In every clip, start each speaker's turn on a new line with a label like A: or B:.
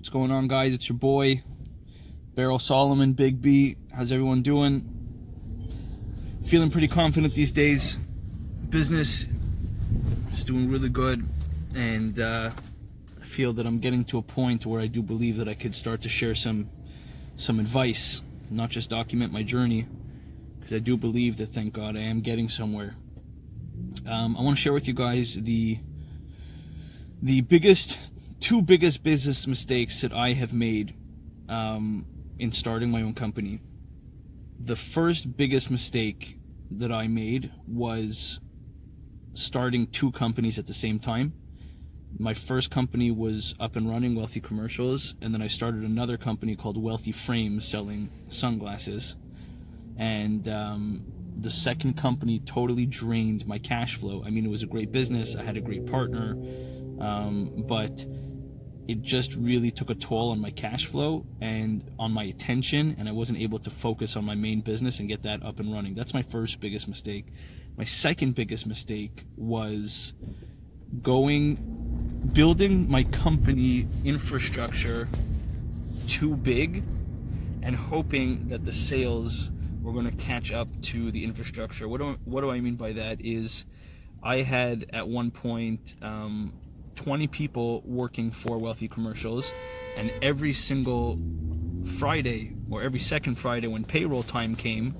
A: What's going on, guys? It's your boy, Beryl Solomon, Big B. How's everyone doing? Feeling pretty confident these days. Business is doing really good, and I feel that I'm getting to a point where I do believe that I could start to share some advice, not just document my journey, because I do believe that, thank God, I am getting somewhere. I want to share with you guys the two biggest business mistakes that I have made in starting my own company. The first biggest mistake that I made was starting two companies at the same time. My first company was up and running, Wealthy Commercials, and then I started another company called Wealthy Frames selling sunglasses. And the second company totally drained my cash flow. I mean, it was a great business, I had a great partner, but it just really took a toll on my cash flow and on my attention, and I wasn't able to focus on my main business and get that up and running. That's my first biggest mistake. My second biggest mistake was building my company infrastructure too big and hoping that the sales were going to catch up to the infrastructure. What do I mean by that is I had at one point 20 people working for Wealthy Commercials, and every single Friday or every second Friday when payroll time came,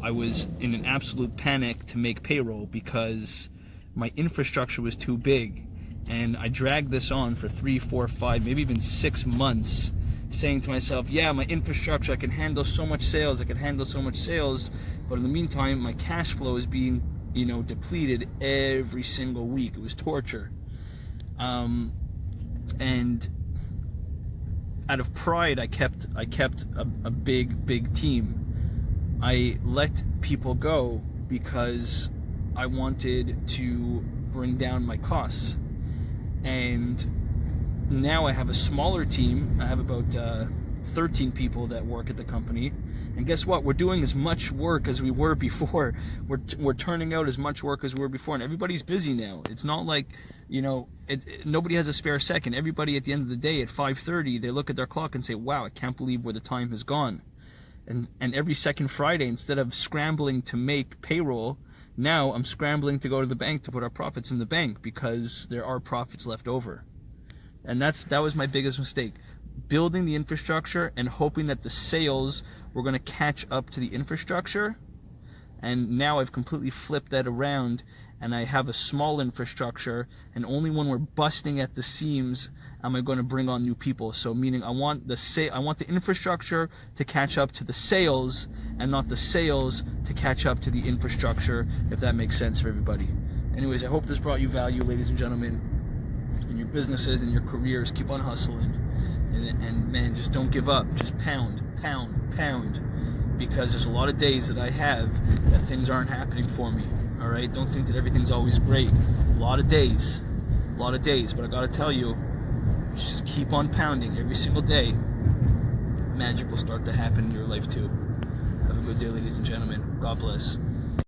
A: I was in an absolute panic to make payroll because my infrastructure was too big. And I dragged this on for 3, 4, 5, maybe even 6 months, saying to myself, yeah, my infrastructure, I can handle so much sales, but in the meantime, my cash flow is being, depleted every single week. It was torture. And out of pride, I kept a big team. I let people go because I wanted to bring down my costs. And now I have a smaller team. I have about 13 people that work at the company. And guess what? We're doing as much work as we were before. We're turning out as much work as we were before, and everybody's busy now. It's not like, nobody has a spare second. Everybody at the end of the day at 5:30, they look at their clock and say, wow, I can't believe where the time has gone. And every second Friday, instead of scrambling to make payroll, now I'm scrambling to go to the bank to put our profits in the bank because there are profits left over. And that was my biggest mistake. Building the infrastructure and hoping that the sales were going to catch up to the infrastructure. And now I've completely flipped that around, and I have a small infrastructure, and only when we're busting at the seams am I going to bring on new people. So meaning I want the infrastructure to catch up to the sales, and not the sales to catch up to the infrastructure, if that makes sense for everybody. Anyways, I hope this brought you value, ladies and gentlemen, in your businesses and your careers. Keep on hustling, and man, just don't give up. Just pound, because there's a lot of days that I have that things aren't happening for me. All right, don't think that everything's always great. A lot of days, but I gotta tell you, just keep on pounding every single day. Magic will start to happen in your life too. Have a good day, ladies and gentlemen. God bless.